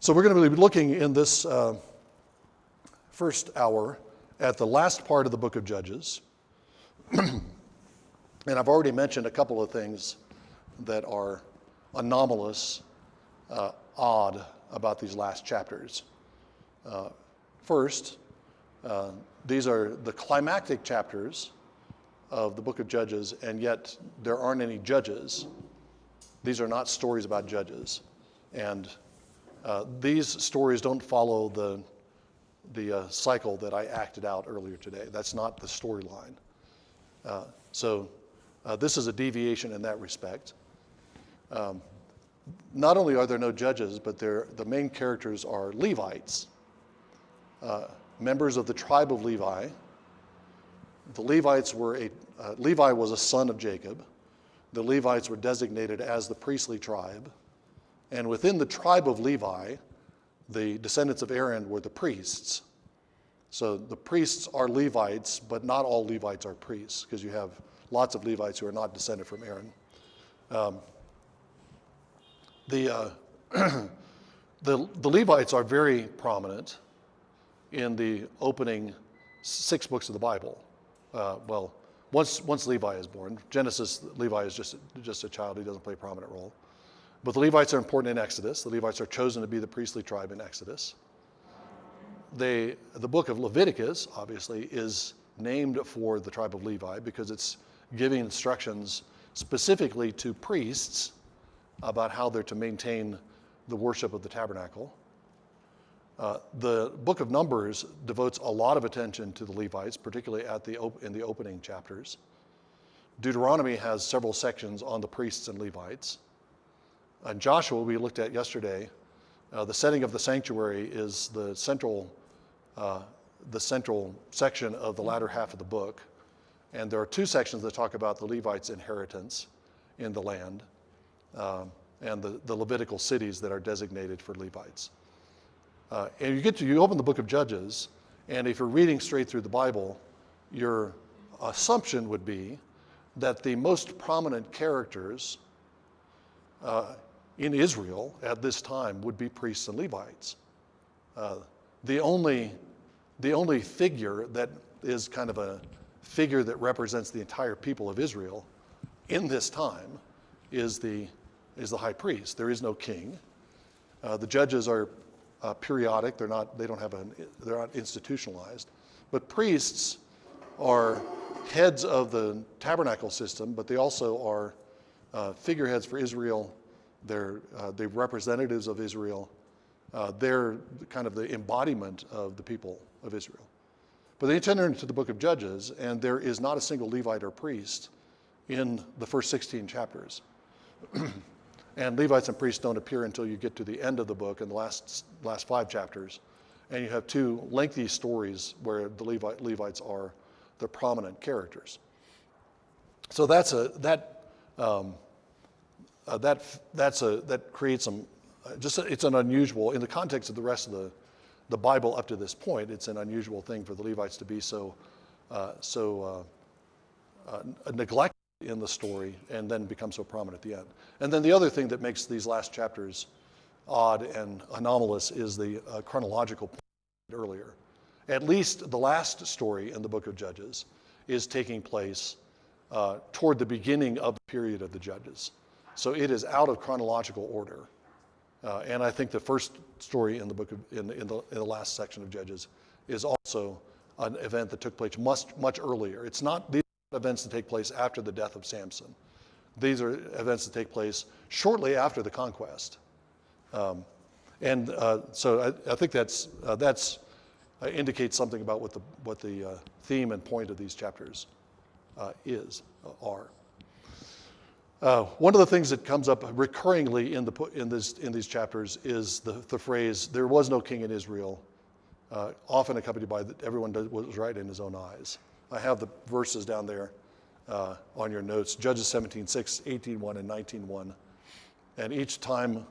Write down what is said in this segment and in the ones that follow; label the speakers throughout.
Speaker 1: So we're going to be looking in this first hour at the last part of the book of Judges. And I've already mentioned a couple of things that are anomalous, odd about these last chapters. First, these are the climactic chapters of the book of Judges, and yet there aren't any judges. These are not stories about judges. And these stories don't follow the cycle that I acted out earlier today. That's not the storyline. So this is a deviation in that respect. Not only are there no judges, but the main characters are Levites, members of the tribe of Levi. The Levites Levi was a son of Jacob. The Levites were designated as the priestly tribe. And within the tribe of Levi, the descendants of Aaron were the priests. So the priests are Levites, but not all Levites are priests, because you have lots of Levites who are not descended from Aaron. The Levites are very prominent in the opening 6 books of the Bible. Once Levi is born. Genesis, Levi is just a child. He doesn't play a prominent role. But the Levites are important in Exodus. The Levites are chosen to be the priestly tribe in Exodus. The book of Leviticus, obviously, is named for the tribe of Levi because it's giving instructions specifically to priests about how they're to maintain the worship of the tabernacle. The book of Numbers devotes a lot of attention to the Levites, particularly in the opening chapters. Deuteronomy has several sections on the priests and Levites. And Joshua, we looked at yesterday, the setting of the sanctuary is the central section of the latter half of the book. And there are 2 sections that talk about the Levites' inheritance in the land and the Levitical cities that are designated for Levites. And you open the book of Judges, and if you're reading straight through the Bible, your assumption would be that the most prominent characters in Israel at this time would be priests and Levites. The only figure that is kind of a figure that represents the entire people of Israel in this time is the high priest. There is no king. The judges are periodic. They're not institutionalized. But priests are heads of the tabernacle system, but they also are figureheads for Israel. They're representatives of Israel. They're kind of the embodiment of the people of Israel. But they enter into the book of Judges, and there is not a single Levite or priest in the first 16 chapters. And Levites and priests don't appear until you get to the end of the book in the last 5 chapters. And you have 2 lengthy stories where the Levites are the prominent characters. So that creates some, it's an unusual, in the context of the rest of the Bible up to this point, it's an unusual thing for the Levites to be so neglected in the story and then become so prominent at the end. And then the other thing that makes these last chapters odd and anomalous is the chronological point earlier. At least the last story in the book of Judges is taking place toward the beginning of the period of the Judges. So it is out of chronological order. And I think the first story in the book in the last section of Judges is also an event that took place much earlier. It's not these events that take place after the death of Samson. These are events that take place shortly after the conquest. So I think that's indicates something about what the theme and point of these chapters are. One of the things that comes up recurringly in these chapters is the phrase, "There was no king in Israel," often accompanied by "everyone was right in his own eyes." I have the verses down there on your notes, Judges 17:6, 18:1, and 19:1. And each time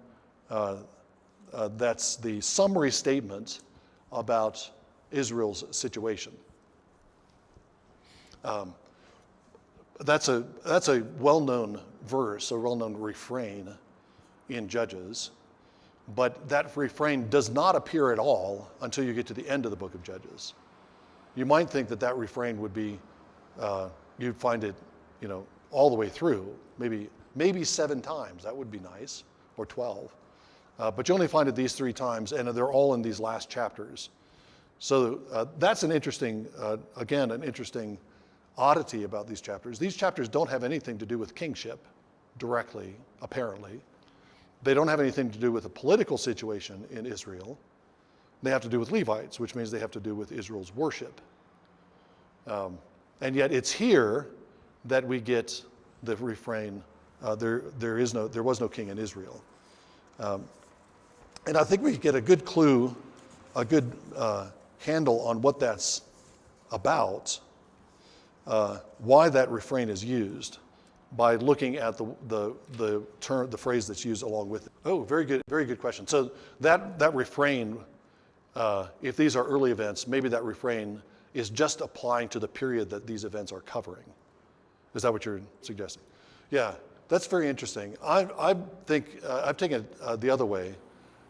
Speaker 1: that's the summary statement about Israel's situation. That's a well-known verse, a well-known refrain in Judges. but that refrain does not appear at all until you get to the end of the book of Judges. You might think that that refrain would be, you'd find it, all the way through, maybe 7 times. That would be nice, or 12. But you only find it these 3 times, and they're all in these last chapters. So that's an interesting oddity about these chapters. These chapters don't have anything to do with kingship directly, apparently. They don't have anything to do with the political situation in Israel. They have to do with Levites, which means they have to do with Israel's worship. And yet it's here that we get the refrain, there was no king in Israel. And I think we get a good clue, a good handle on what that's about, why that refrain is used, by looking at the term, the phrase that's used along with it. Oh, very good question. So that refrain, if these are early events, maybe that refrain is just applying to the period that these events are covering. Is that what you're suggesting? Yeah, that's very interesting. I think I've taken it the other way,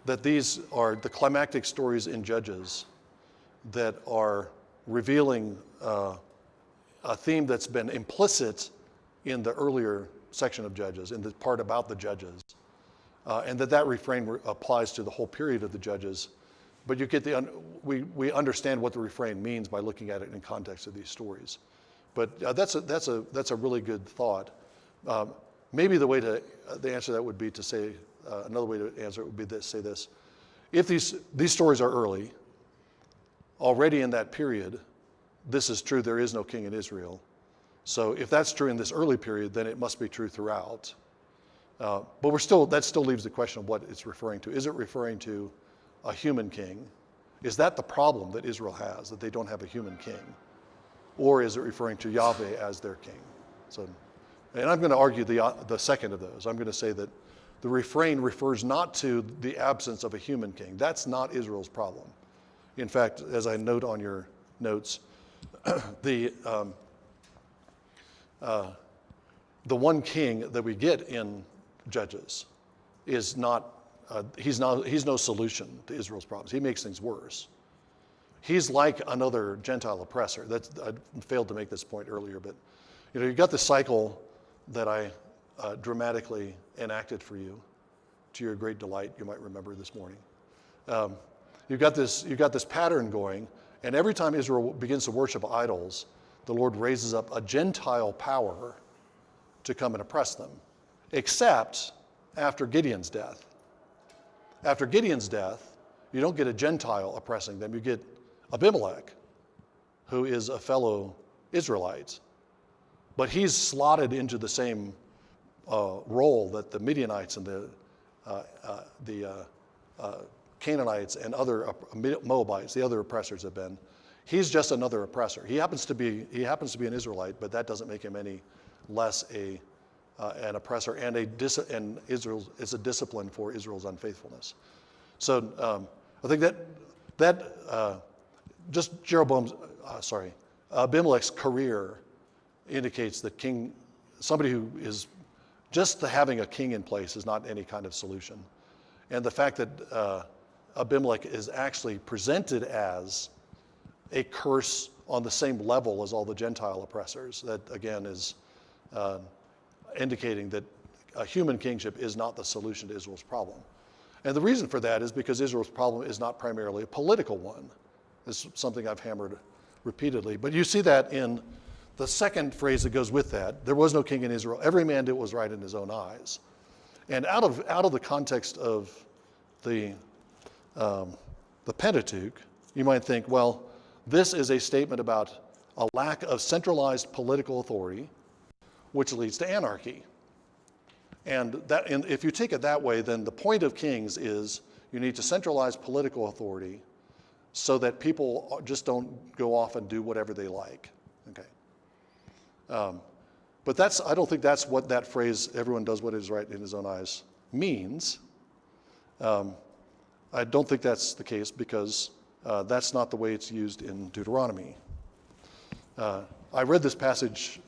Speaker 1: that these are the climactic stories in Judges that are revealing a theme that's been implicit in the earlier section of Judges, in the part about the Judges, and that refrain applies to the whole period of the Judges. But you get we understand what the refrain means by looking at it in context of these stories. But that's a really good thought. Maybe the answer to that would be to say, another way to answer it would be to say this: if these stories are early, already in that period, this is true. There is no king in Israel. So if that's true in this early period, then it must be true throughout. But that still leaves the question of what it's referring to. Is it referring to a human king? Is that the problem that Israel has, that they don't have a human king? Or is it referring to Yahweh as their king? And I'm going to argue the second of those. I'm going to say that the refrain refers not to the absence of a human king. That's not Israel's problem. In fact, as I note on your notes, the one king that we get in Judges is not, he's no solution to Israel's problems. He makes things worse. He's like another Gentile oppressor. I failed to make this point earlier, but you got the cycle that I dramatically enacted for you, to your great delight. You might remember this morning. You've got this pattern going, and every time Israel begins to worship idols, the Lord raises up a Gentile power to come and oppress them, except after Gideon's death. After Gideon's death, you don't get a Gentile oppressing them. You get Abimelech, who is a fellow Israelite. But he's slotted into the same role that the Midianites and the Canaanites and other Moabites, the other oppressors, have been. He's just another oppressor. He happens to be an Israelite, but that doesn't make him any less an oppressor, and Israel is a discipline for Israel's unfaithfulness. So I think that just Abimelech's career indicates that somebody who is just having a king in place is not any kind of solution. And the fact that Abimelech is actually presented as a curse on the same level as all the Gentile oppressors, that again is indicating that a human kingship is not the solution to Israel's problem. And the reason for that is because Israel's problem is not primarily a political one. It's something I've hammered repeatedly. But you see that in the second phrase that goes with that. There was no king in Israel. Every man did what was right in his own eyes. And out of the context of the Pentateuch, you might think, well, this is a statement about a lack of centralized political authority, which leads to anarchy. And if you take it that way, then the point of Kings is you need to centralize political authority so that people just don't go off and do whatever they like. Okay. But I don't think that's what that phrase, everyone does what is right in his own eyes, means. I don't think that's the case because that's not the way it's used in Deuteronomy. I read this passage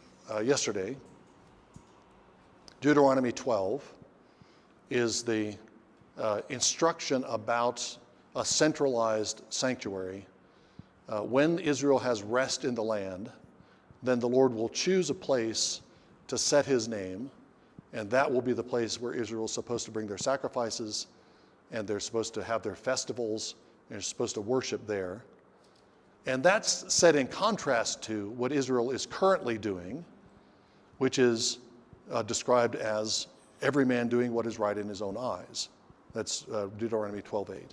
Speaker 1: yesterday. Deuteronomy 12 is the instruction about a centralized sanctuary. When Israel has rest in the land, then the Lord will choose a place to set his name, and that will be the place where Israel is supposed to bring their sacrifices, and they're supposed to have their festivals, and they're supposed to worship there. And that's set in contrast to what Israel is currently doing, which is described as every man doing what is right in his own eyes. That's Deuteronomy 12:8.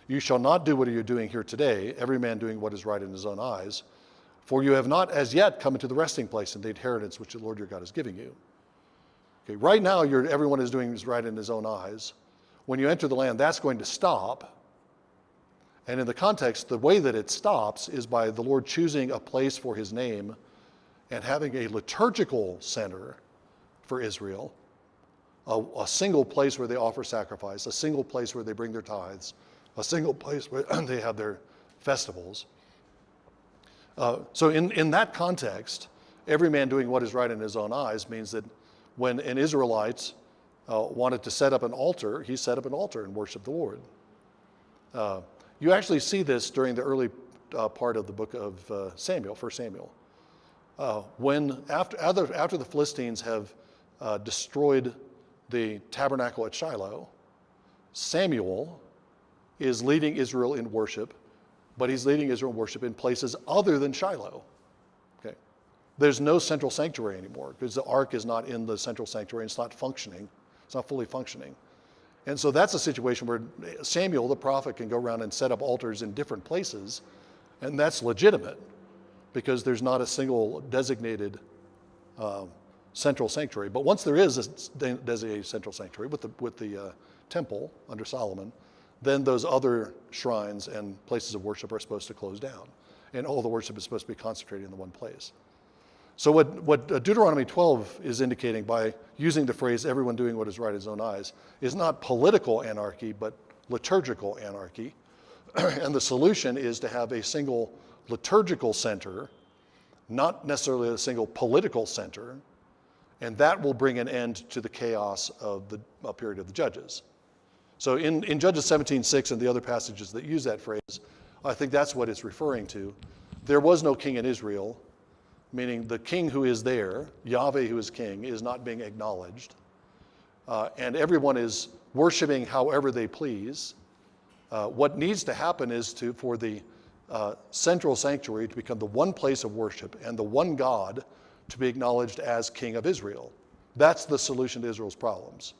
Speaker 1: You shall not do what you're doing here today, every man doing what is right in his own eyes, for you have not as yet come into the resting place and the inheritance which the Lord your God is giving you. Okay, right now, everyone is doing is right in his own eyes. When you enter the land, that's going to stop. And in the context, the way that it stops is by the Lord choosing a place for his name and having a liturgical center for Israel, a single place where they offer sacrifice, a single place where they bring their tithes, a single place where they have their festivals. So in that context, every man doing what is right in his own eyes means that when an Israelite wanted to set up an altar, he set up an altar and worshiped the Lord. You actually see this during the early part of the book of Samuel, 1 Samuel. When after the Philistines have destroyed the tabernacle at Shiloh, Samuel is leading Israel in worship, but he's leading Israel in worship in places other than Shiloh. Okay, there's no central sanctuary anymore because the ark is not in the central sanctuary. It's not functioning. It's not fully functioning. And so that's a situation where Samuel, the prophet, can go around and set up altars in different places, and that's legitimate because there's not a single designated central sanctuary. But once there is a designated central sanctuary with the temple under Solomon, then those other shrines and places of worship are supposed to close down, and all the worship is supposed to be concentrated in the one place. So what Deuteronomy 12 is indicating by using the phrase everyone doing what is right in his own eyes is not political anarchy, but liturgical anarchy. And the solution is to have a single liturgical center, not necessarily a single political center, and that will bring an end to the chaos of the period of the Judges. So in Judges 17:6 and the other passages that use that phrase, I think that's what it's referring to. There was no king in Israel, meaning the king who is there, Yahweh who is king, is not being acknowledged. And everyone is worshiping however they please. What needs to happen is for the central sanctuary to become the one place of worship and the one God to be acknowledged as king of Israel. That's the solution to Israel's problems.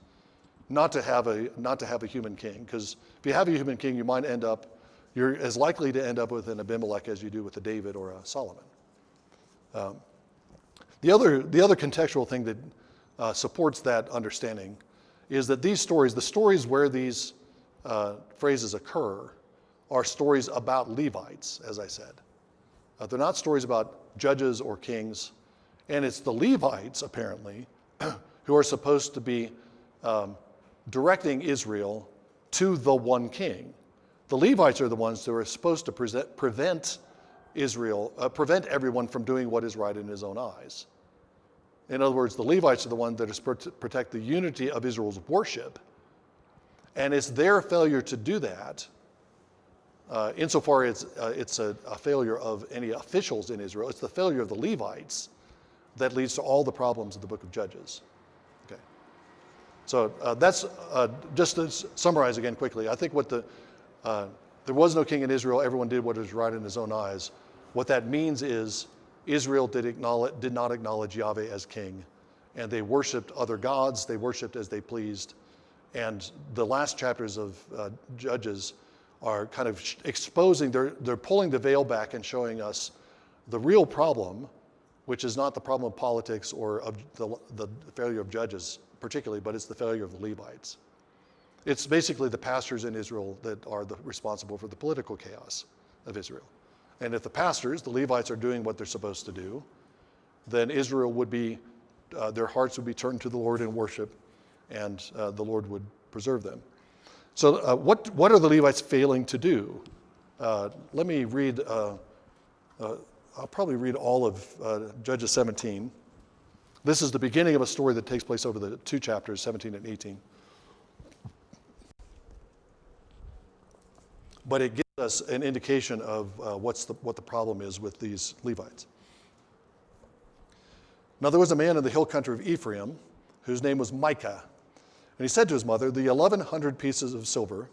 Speaker 1: Not to have a human king, because if you have a human king, you're as likely to end up with an Abimelech as you do with a David or a Solomon. The other contextual thing that supports that understanding is that these stories, the stories where these phrases occur, are stories about Levites, as I said. They're not stories about judges or kings, and it's the Levites, apparently, who are supposed to be directing Israel to the one king. The Levites are the ones who are supposed to prevent everyone from doing what is right in his own eyes. In other words, the Levites are the ones that are supposed to protect the unity of Israel's worship, and it's their failure to do that, insofar as it's a failure of any officials in Israel, it's the failure of the Levites that leads to all the problems of the book of Judges. Okay. So that's, just to summarize again quickly, I think there was no king in Israel, everyone did what was right in his own eyes. What that means is Israel did not acknowledge Yahweh as king, and they worshiped other gods, they worshiped as they pleased, and the last chapters of Judges are kind of exposing, they're pulling the veil back and showing us the real problem, which is not the problem of politics or of the failure of judges particularly, but it's the failure of the Levites. It's basically the pastors in Israel that are responsible for the political chaos of Israel. And if the pastors, the Levites, are doing what they're supposed to do, then Israel would be, their hearts would be turned to the Lord in worship, and the Lord would preserve them. So what are the Levites failing to do? Let me read, I'll probably read all of Judges 17. This is the beginning of a story that takes place over the two chapters, 17 and 18. but it gives us an indication of what the problem is with these Levites. Now there was a man in the hill country of Ephraim whose name was Micah. And he said to his mother, "The 1,100 pieces of silver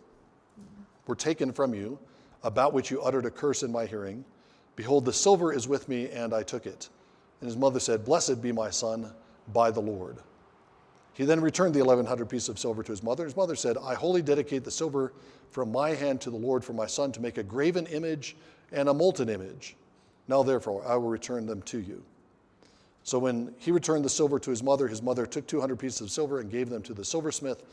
Speaker 1: were taken from you, about which you uttered a curse in my hearing. Behold, the silver is with me, and I took it." And his mother said, "Blessed be my son by the Lord." He then returned the 1,100 pieces of silver to his mother. His mother said, "I wholly dedicate the silver from my hand to the Lord for my son to make a graven image and a molten image. Now therefore I will return them to you." So when he returned the silver to his mother took 200 pieces of silver and gave them to the silversmith,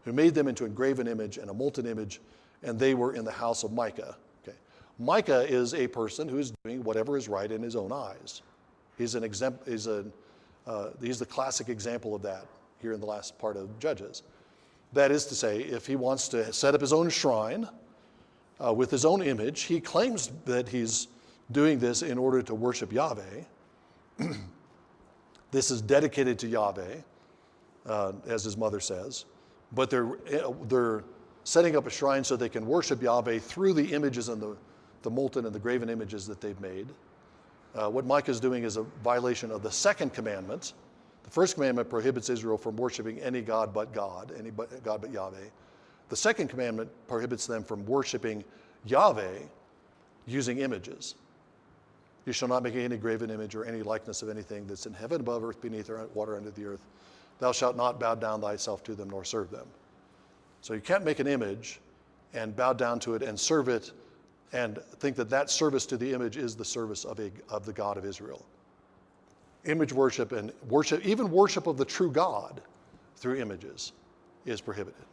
Speaker 1: who made them into a graven image and a molten image, and they were in the house of Micah. Okay. Micah is a person who is doing whatever is right in his own eyes. He's the classic example of that here in the last part of Judges. That is to say, if he wants to set up his own shrine with his own image, he claims that he's doing this in order to worship Yahweh. This is dedicated to Yahweh, as his mother says, but they're setting up a shrine so they can worship Yahweh through the images and the molten and the graven images that they've made. What Micah is doing is a violation of the second commandment. The first commandment prohibits Israel from worshiping any god but God, any god but Yahweh. The second commandment prohibits them from worshiping Yahweh using images. "You shall not make any graven image or any likeness of anything that's in heaven above, earth beneath, or water under the earth. Thou shalt not bow down thyself to them nor serve them." So you can't make an image and bow down to it and serve it and think that that service to the image is the service of the God of Israel. Image worship and even worship of the true God through images is prohibited.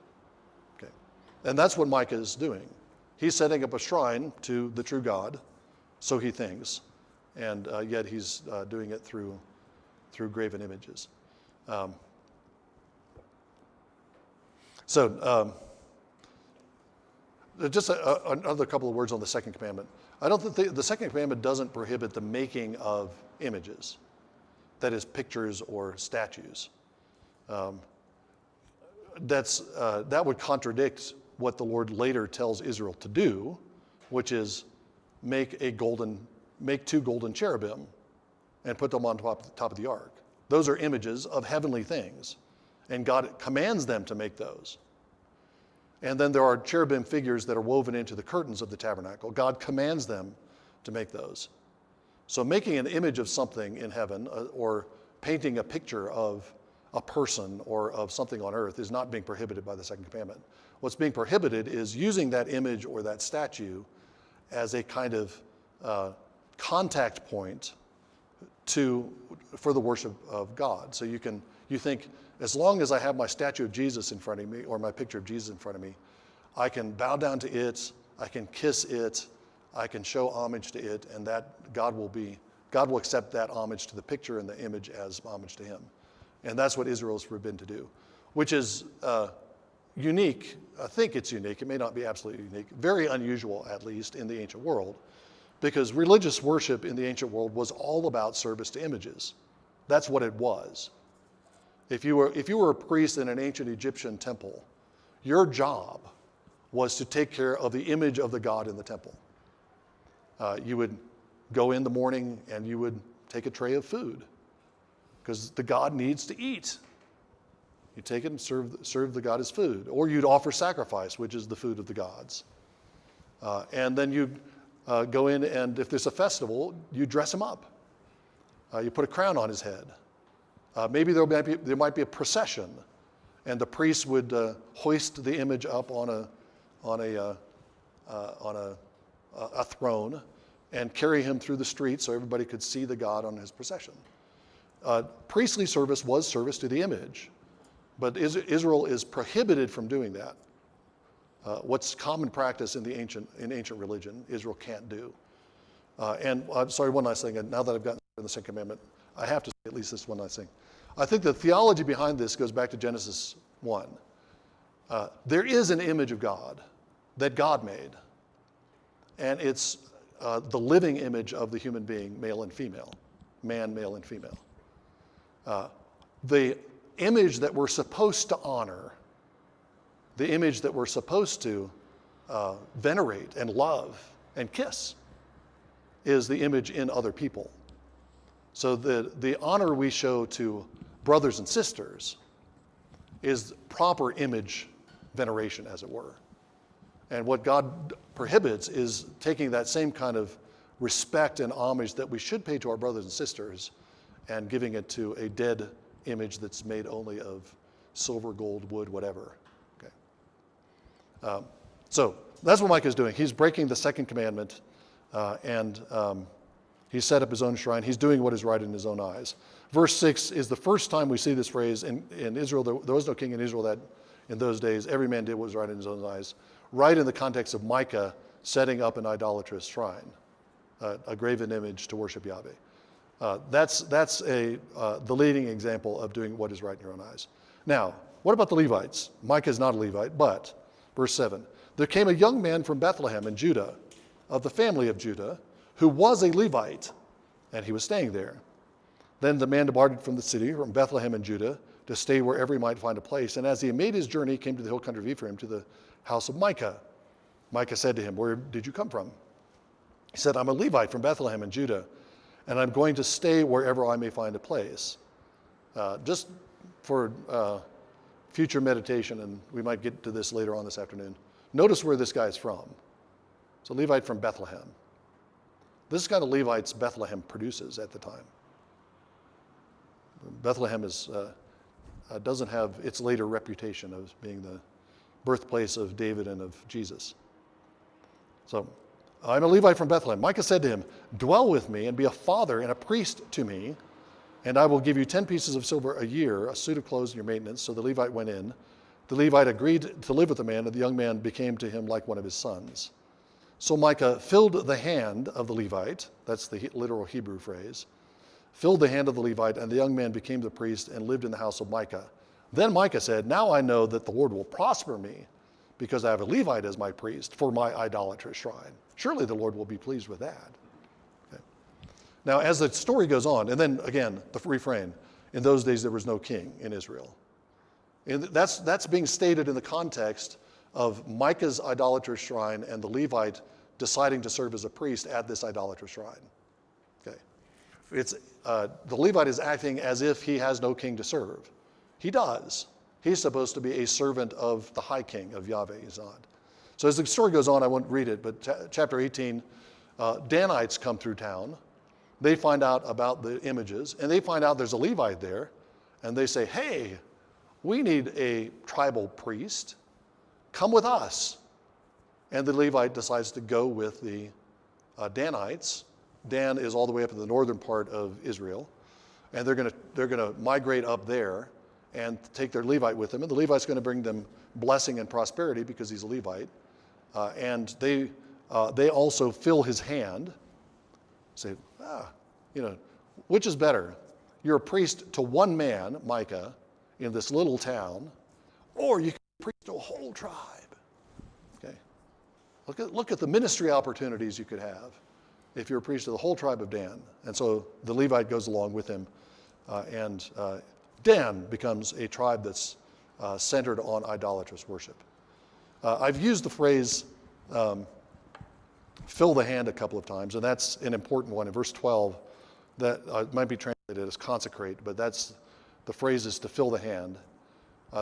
Speaker 1: Okay. And that's what Micah is doing. He's setting up a shrine to the true God, so he thinks, and yet he's doing it through graven images. Just another couple of words on the second commandment. I don't think the second commandment doesn't prohibit the making of images, that is, pictures or statues. That would contradict what the Lord later tells Israel to do, which is make 2 golden cherubim and put them on top of the ark. Those are images of heavenly things, and God commands them to make those. And then there are cherubim figures that are woven into the curtains of the tabernacle. God commands them to make those. So making an image of something in heaven or painting a picture of a person or of something on earth is not being prohibited by the second commandment. What's being prohibited is using that image or that statue as a kind of contact point for the worship of God. So you think, as long as I have my statue of Jesus in front of me or my picture of Jesus in front of me, I can bow down to it, I can kiss it, I can show homage to it, and that God will accept that homage to the picture and the image as homage to him. And that's what Israel is forbidden to do, which is unique. I think it's unique. It may not be absolutely unique. Very unusual, at least, in the ancient world, because religious worship in the ancient world was all about service to images. That's what it was. If you were a priest in an ancient Egyptian temple, your job was to take care of the image of the god in the temple. You would go in the morning and you would take a tray of food because the god needs to eat. You take it and serve the god as food. Or you'd offer sacrifice, which is the food of the gods. And then you go in, and if there's a festival, you dress him up. You put a crown on his head. Maybe there might be a procession, and the priest would hoist the image up on a throne and carry him through the streets so everybody could see the god on his procession. Priestly service was service to the image, but Israel is prohibited from doing that. What's common practice in ancient religion, Israel can't do. One last thing. And now that I've gotten to the second commandment, I have to say at least this one last thing. I think the theology behind this goes back to Genesis 1. There is an image of God that God made, and it's the living image of the human being, male and female, man, male, and female. The image that we're supposed to honor, the image that we're supposed to venerate and love and kiss is the image in other people. So the honor we show to brothers and sisters is proper image veneration, as it were. And what God prohibits is taking that same kind of respect and homage that we should pay to our brothers and sisters and giving it to a dead image that's made only of silver, gold, wood, whatever. Okay. So that's what Micah is doing. He's breaking the second commandment, and he's set up his own shrine. He's doing what is right in his own eyes. Verse 6 is the first time we see this phrase in Israel. There was no king in Israel that in those days every man did what was right in his own eyes. Right in the context of Micah setting up an idolatrous shrine, a graven image to worship Yahweh. That's the leading example of doing what is right in your own eyes. Now, what about the Levites? Micah is not a Levite, but verse 7, there came a young man from Bethlehem in Judah, of the family of Judah, who was a Levite, and he was staying there. Then the man departed from the city, from Bethlehem in Judah, to stay wherever he might find a place. And as he made his journey, he came to the hill country of Ephraim, to the house of Micah. Micah said to him, "Where did you come from?" He said, "I'm a Levite from Bethlehem in Judah, and I'm going to stay wherever I may find a place." Just for future meditation, and we might get to this later on this afternoon, notice where this guy is from. It's a Levite from Bethlehem. This is kind of Levites Bethlehem produces at the time. Bethlehem doesn't have its later reputation of being the birthplace of David and of Jesus. So, I'm a Levite from Bethlehem. Micah said to him, "Dwell with me and be a father and a priest to me, and I will give you 10 pieces of silver a year, a suit of clothes and your maintenance." So the Levite went in. The Levite agreed to live with the man, and the young man became to him like one of his sons. So Micah filled the hand of the Levite, that's the literal Hebrew phrase, filled the hand of the Levite, and the young man became the priest and lived in the house of Micah. Then Micah said, "Now I know that the Lord will prosper me, because I have a Levite as my priest for my idolatrous shrine. Surely the Lord will be pleased with that." Okay. Now, as the story goes on, and then again, the refrain, in those days there was no king in Israel. And that's being stated in the context of Micah's idolatrous shrine and the Levite deciding to serve as a priest at this idolatrous shrine. Okay. The Levite is acting as if he has no king to serve. He does. He's supposed to be a servant of the high king, of Yahweh. He's not. So as the story goes on, I won't read it, but chapter 18, Danites come through town. They find out about the images, and they find out there's a Levite there, and they say, "Hey, we need a tribal priest. Come with us." And the Levite decides to go with the Danites. Dan is all the way up in the northern part of Israel, and they're going to migrate up there and take their Levite with them. And the Levite's going to bring them blessing and prosperity because he's a Levite. And they also fill his hand. Say, which is better? You're a priest to one man, Micah, in this little town, or you can be a priest to a whole tribe. Okay. Look at the ministry opportunities you could have if you're a priest to the whole tribe of Dan. And so the Levite goes along with him, and Dan becomes a tribe that's centered on idolatrous worship. I've used the phrase fill the hand a couple of times, and that's an important one. In verse 12, that might be translated as consecrate, but the phrase is to fill the hand.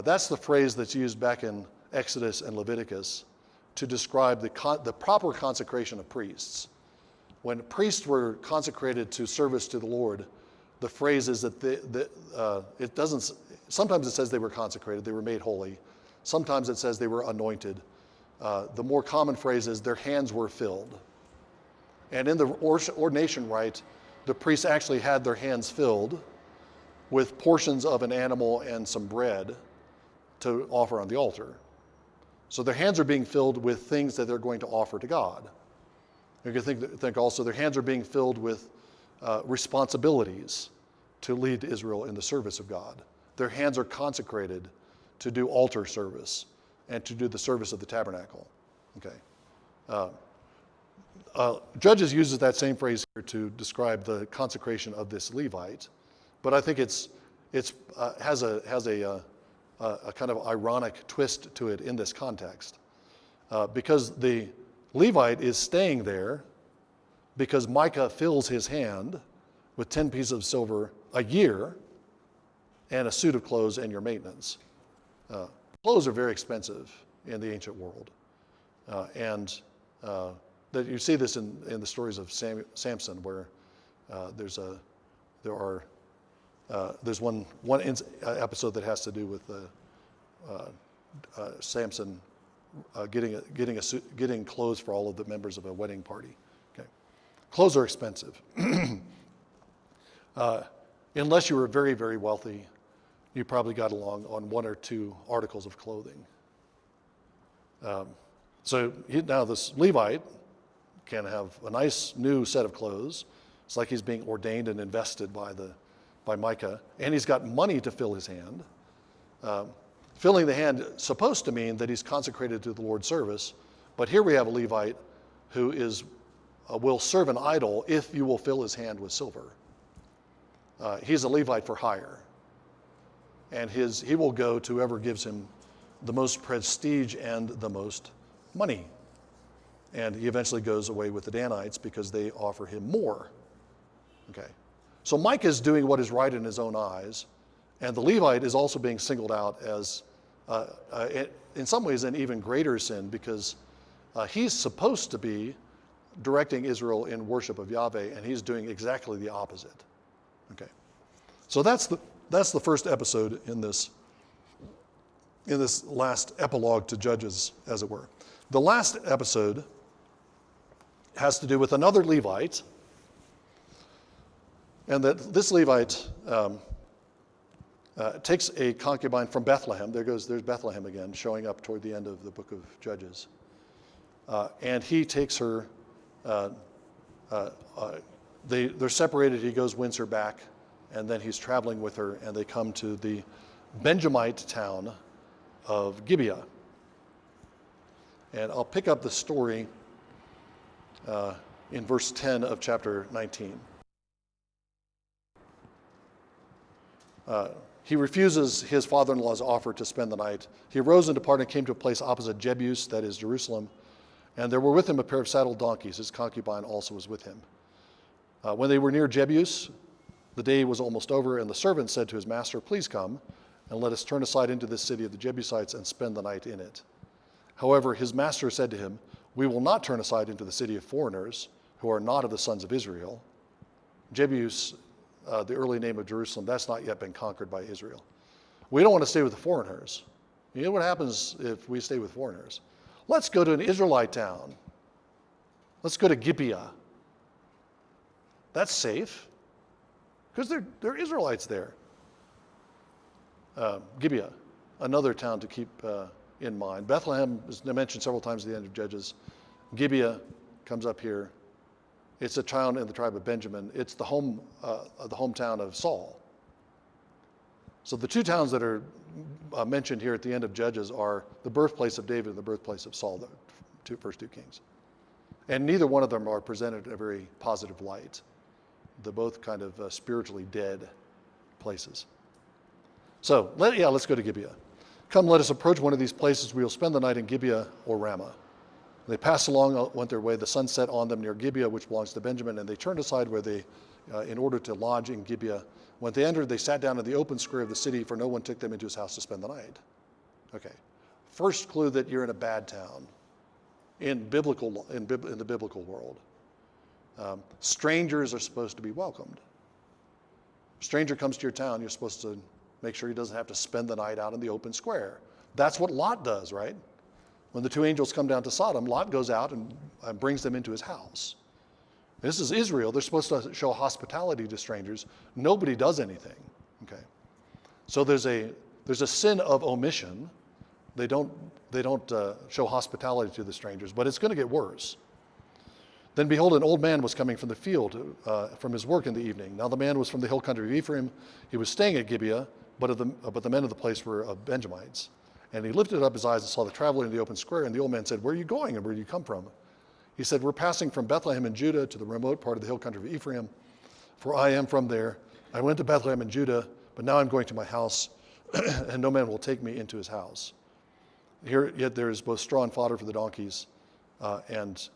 Speaker 1: That's the phrase that's used back in Exodus and Leviticus to describe the proper consecration of priests. When priests were consecrated to service to the Lord, the phrase is that it doesn't. Sometimes it says they were consecrated, they were made holy. Sometimes it says they were anointed. The more common phrase is their hands were filled. And in the ordination rite, the priests actually had their hands filled with portions of an animal and some bread to offer on the altar. So their hands are being filled with things that they're going to offer to God. You can think also their hands are being filled with responsibilities to lead Israel in the service of God. Their hands are consecrated to do altar service and to do the service of the tabernacle. Okay. Judges uses that same phrase here to describe the consecration of this Levite, but I think it has a kind of ironic twist to it in this context. because the Levite is staying there because Micah fills his hand with 10 pieces of silver a year and a suit of clothes and your maintenance. Clothes are very expensive in the ancient world. And that you see this in the stories of Samson, where there's one episode that has to do with Samson getting clothes for all of the members of a wedding party. Okay, clothes are expensive. Unless you were very, very wealthy, you probably got along on one or two articles of clothing. So now this Levite can have a nice new set of clothes. It's like he's being ordained and invested by Micah, and he's got money to fill his hand. Filling the hand is supposed to mean that he's consecrated to the Lord's service, but here we have a Levite who will serve an idol if you will fill his hand with silver. He's a Levite for hire, and he will go to whoever gives him the most prestige and the most money. And he eventually goes away with the Danites because they offer him more. Okay, so Micah is doing what is right in his own eyes, and the Levite is also being singled out as, in some ways, an even greater sin, because he's supposed to be directing Israel in worship of Yahweh, and he's doing exactly the opposite. Okay, so that's the first episode in this last epilogue to Judges, as it were. The last episode has to do with another Levite, and that this Levite takes a concubine from Bethlehem. There's Bethlehem again, showing up toward the end of the book of Judges. And he takes her, they're separated, he wins her back, and then he's traveling with her, and they come to the Benjamite town of Gibeah. And I'll pick up the story in verse 10 of chapter 19. He refuses his father-in-law's offer to spend the night. He arose and departed and came to a place opposite Jebus, that is Jerusalem, and there were with him a pair of saddled donkeys. His concubine also was with him. When they were near Jebus, the day was almost over, and the servant said to his master, "Please come, and let us turn aside into this city of the Jebusites and spend the night in it." However, his master said to him, "We will not turn aside into the city of foreigners, who are not of the sons of Israel." Jebus, the early name of Jerusalem, that's not yet been conquered by Israel. We don't want to stay with the foreigners. You know what happens if we stay with foreigners? Let's go to an Israelite town. Let's go to Gibeah. That's safe, because there are Israelites there. Gibeah, another town to keep in mind. Bethlehem is mentioned several times at the end of Judges. Gibeah comes up here. It's a town in the tribe of Benjamin. It's the hometown of Saul. So the two towns that are mentioned here at the end of Judges are the birthplace of David and the birthplace of Saul, the first two kings. And neither one of them are presented in a very positive light. They're both kind of spiritually dead places. So let's go to Gibeah. "Come, let us approach one of these places. We will spend the night in Gibeah or Ramah." They passed along, went their way. The sun set on them near Gibeah, which belongs to Benjamin, and they turned aside in order to lodge in Gibeah. When they entered, they sat down in the open square of the city, for no one took them into his house to spend the night. Okay, first clue that you're in a bad town in the biblical world. Strangers are supposed to be welcomed. Stranger comes to your town, you're supposed to make sure he doesn't have to spend the night out in the open square. That's what Lot does, right? When the two angels come down to Sodom, Lot goes out and brings them into his house. This is Israel. They're supposed to show hospitality to strangers. Nobody does anything. Okay, so there's a sin of omission. They don't show hospitality to the strangers, but it's going to get worse. "Then behold, an old man was coming from the field from his work in the evening. Now the man was from the hill country of Ephraim. He was staying at Gibeah, but the men of the place were of Benjamites. And he lifted up his eyes and saw the traveler in the open square. And the old man said, 'Where are you going, and where do you come from?' He said, 'We're passing from Bethlehem in Judah to the remote part of the hill country of Ephraim, for I am from there. I went to Bethlehem in Judah, but now I'm going to my house, and no man will take me into his house.' Here, yet there is both straw and fodder for the donkeys. And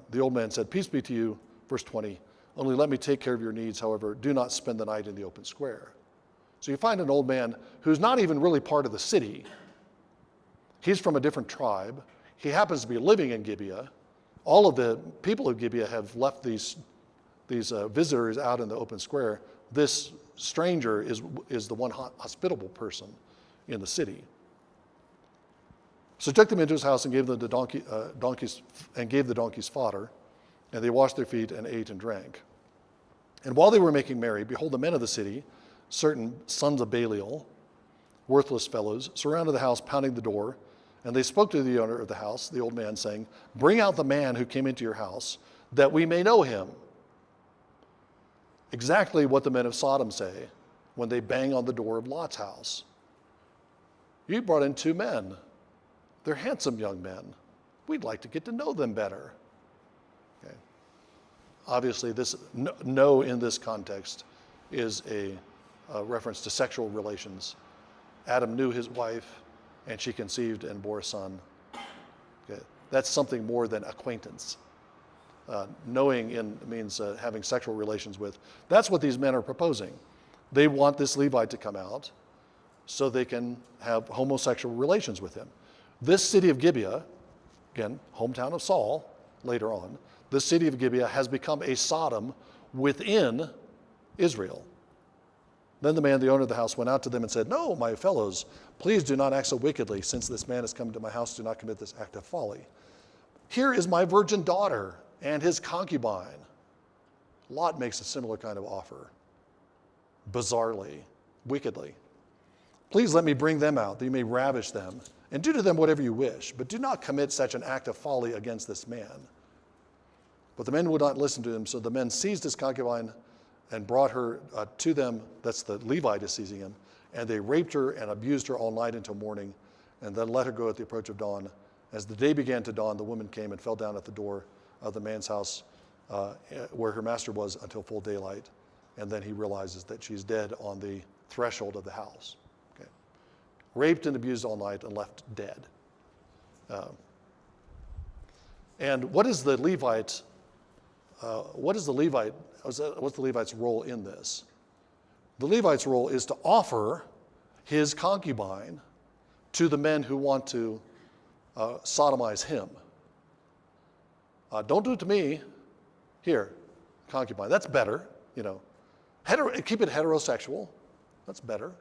Speaker 1: the old man said, peace be to you, verse 20, only let me take care of your needs, however, do not spend the night in the open square. So you find an old man who's not even really part of the city. He's from a different tribe. He happens to be living in Gibeah. All of the people of Gibeah have left these visitors out in the open square. This stranger is the one hospitable person in the city. So he took them into his house and gave them the donkeys fodder, and they washed their feet and ate and drank. And while they were making merry, behold, the men of the city, certain sons of Belial, worthless fellows, surrounded the house, pounding the door. And they spoke to the owner of the house, the old man, saying, bring out the man who came into your house, that we may know him. Exactly what the men of Sodom say when they bang on the door of Lot's house. You brought in two men. They're handsome young men. We'd like to get to know them better. Okay. Obviously, this no in this context is a reference to sexual relations. Adam knew his wife, and she conceived and bore a son. Okay. That's something more than acquaintance. Knowing means having sexual relations with. That's what these men are proposing. They want this Levite to come out so they can have homosexual relations with him. This city of Gibeah, again, hometown of Saul, later on, this city of Gibeah has become a Sodom within Israel. Then the man, the owner of the house, went out to them and said, no, my fellows, please do not act so wickedly. Since this man has come to my house, do not commit this act of folly. Here is my virgin daughter and his concubine. Lot makes a similar kind of offer, bizarrely, wickedly. Please let me bring them out, that you may ravish them, and do to them whatever you wish, but do not commit such an act of folly against this man. But the men would not listen to him, so the men seized his concubine and brought her to them. That's the Levite is seizing him. And they raped her and abused her all night until morning, and then let her go at the approach of dawn. As the day began to dawn, the woman came and fell down at the door of the man's house where her master was until full daylight. And then he realizes that she's dead on the threshold of the house. Okay. Raped and abused all night and left dead. And what is the Levite? What's the Levite's role in this? The Levite's role is to offer his concubine to the men who want to sodomize him. Don't do it to me. Here, concubine. That's better, you know. Keep it heterosexual. That's better.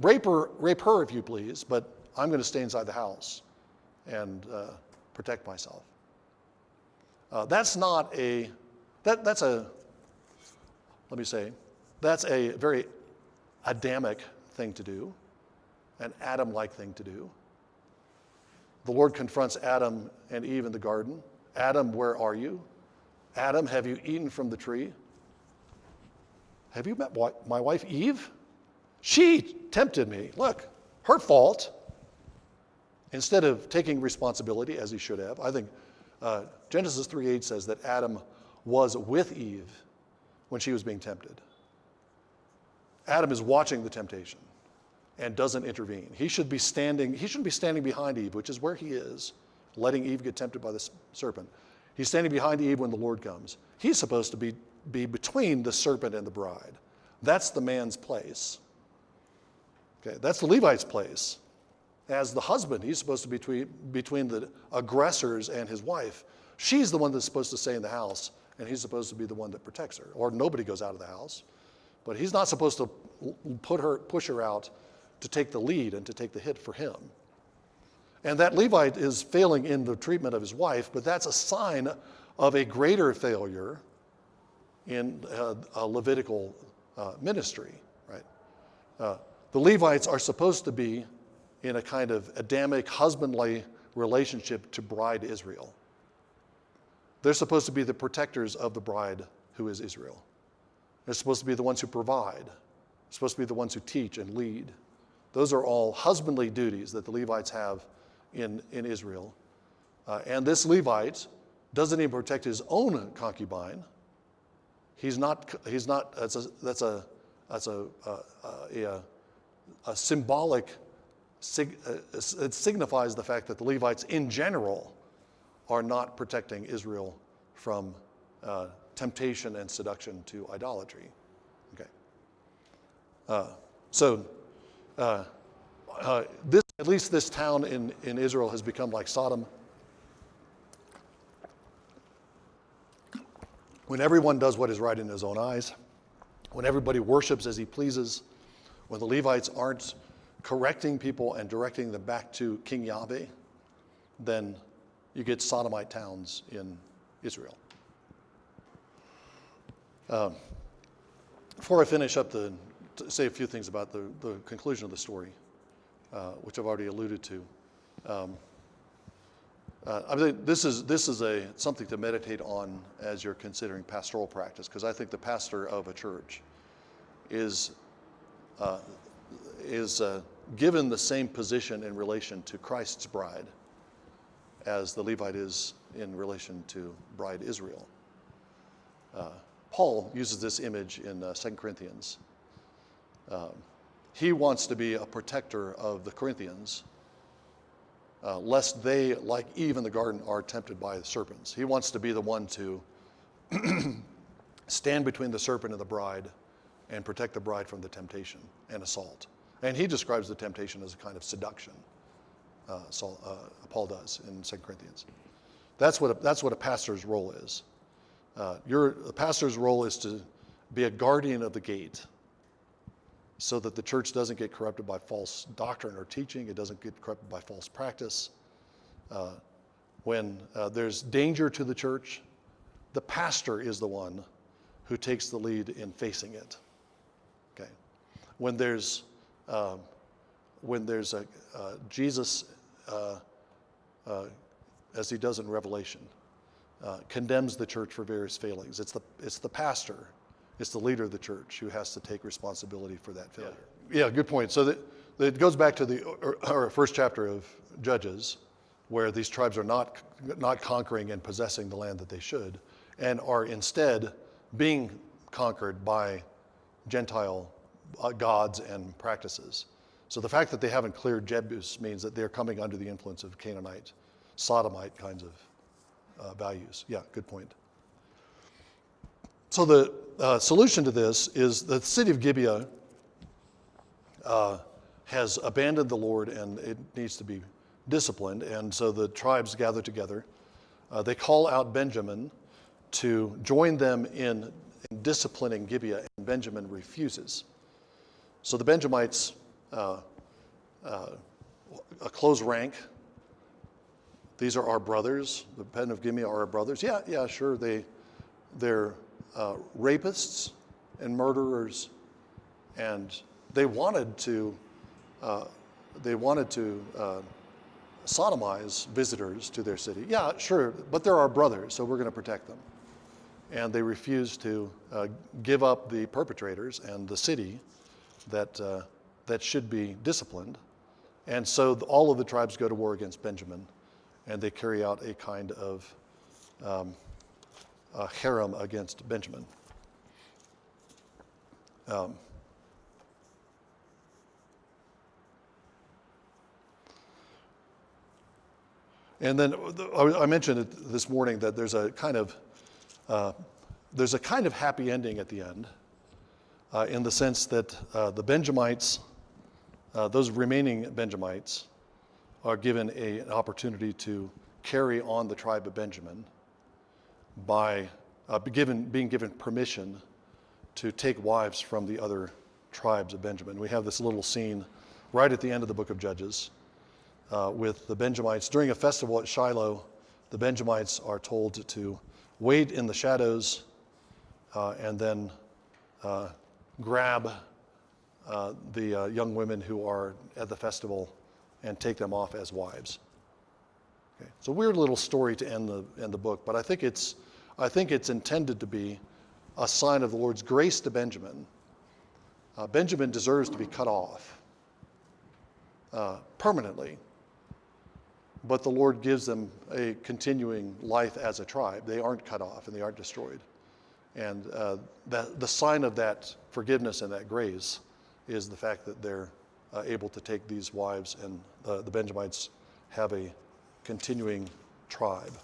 Speaker 1: Rape her if you please, but I'm going to stay inside the house and protect myself. That's a very Adamic thing to do, an Adam-like thing to do. The Lord confronts Adam and Eve in the garden. Adam, where are you? Adam, have you eaten from the tree? Have you met my wife Eve? She tempted me. Look, her fault. Instead of taking responsibility as he should have, I think Genesis 3:8 says that Adam was with Eve when she was being tempted. Adam is watching the temptation and doesn't intervene. He shouldn't be standing behind Eve, which is where he is, letting Eve get tempted by the serpent. He's standing behind Eve when the Lord comes. He's supposed to be between the serpent and the bride. That's the man's place. Okay, that's the Levite's place. As the husband, he's supposed to be between the aggressors and his wife. She's the one that's supposed to stay in the house, and he's supposed to be the one that protects her. Or nobody goes out of the house. But he's not supposed to push her out to take the lead and to take the hit for him. And that Levite is failing in the treatment of his wife, but that's a sign of a greater failure in a Levitical ministry, right? The Levites are supposed to be in a kind of Adamic husbandly relationship to bride Israel. They're supposed to be the protectors of the bride who is Israel. They're supposed to be the ones who provide. They're supposed to be the ones who teach and lead. Those are all husbandly duties that the Levites have in Israel. And this Levite doesn't even protect his own concubine. That's a symbolic it signifies the fact that the Levites in general are not protecting Israel from temptation and seduction to idolatry. Okay. At least this town in Israel has become like Sodom. When everyone does what is right in his own eyes, when everybody worships as he pleases, when the Levites aren't correcting people and directing them back to King Yahweh, then you get Sodomite towns in Israel. Before I finish up, say a few things about the conclusion of the story, which I've already alluded to. I think this is something to meditate on as you're considering pastoral practice, because I think the pastor of a church is given the same position in relation to Christ's bride as the Levite is in relation to bride Israel. Paul uses this image in 2 Corinthians. He wants to be a protector of the Corinthians, lest they, like Eve in the garden, are tempted by the serpents. He wants to be the one to stand between the serpent and the bride and protect the bride from the temptation and assault. And he describes the temptation as a kind of seduction. Paul does in 2 Corinthians. That's what a pastor's role is. The pastor's role is to be a guardian of the gate, so that the church doesn't get corrupted by false doctrine or teaching. It doesn't get corrupted by false practice. When there's danger to the church, the pastor is the one who takes the lead in facing it. Okay. When there's Jesus, as he does in Revelation, condemns the church for various failings. It's the pastor. It's the leader of the church who has to take responsibility for that failure. Yeah, good point. So it goes back to the first chapter of Judges, where these tribes are not conquering and possessing the land that they should, and are instead being conquered by Gentile gods and practices. So the fact that they haven't cleared Jebus means that they're coming under the influence of Canaanite, Sodomite kinds of values. Yeah, good point. So the solution to this is the city of Gibeah has abandoned the Lord, and it needs to be disciplined. And so the tribes gather together. They call out Benjamin to join them in disciplining Gibeah, and Benjamin refuses. So the Benjamites close rank. These are our brothers. The men of Gibeah are our brothers. Yeah, sure. They're rapists and murderers, and they wanted to sodomize visitors to their city. Yeah, sure, but they're our brothers, so we're going to protect them. And they refused to give up the perpetrators and the city that should be disciplined. And so all of the tribes go to war against Benjamin, and they carry out a kind of harem against Benjamin. And then I mentioned it this morning that there's a kind of happy ending at the end, in the sense that the Benjamites, those remaining Benjamites, are given an opportunity to carry on the tribe of Benjamin by being given permission to take wives from the other tribes of Benjamin. We have this little scene right at the end of the book of Judges with the Benjamites. During a festival at Shiloh, the Benjamites are told to wait in the shadows and then grab the young women who are at the festival and take them off as wives. Okay. It's a weird little story to end the book, but I think it's intended to be a sign of the Lord's grace to Benjamin. Benjamin deserves to be cut off permanently, but the Lord gives them a continuing life as a tribe. They aren't cut off and they aren't destroyed. And the sign of that forgiveness and that grace is the fact that they're able to take these wives, and the Benjamites have a continuing tribe.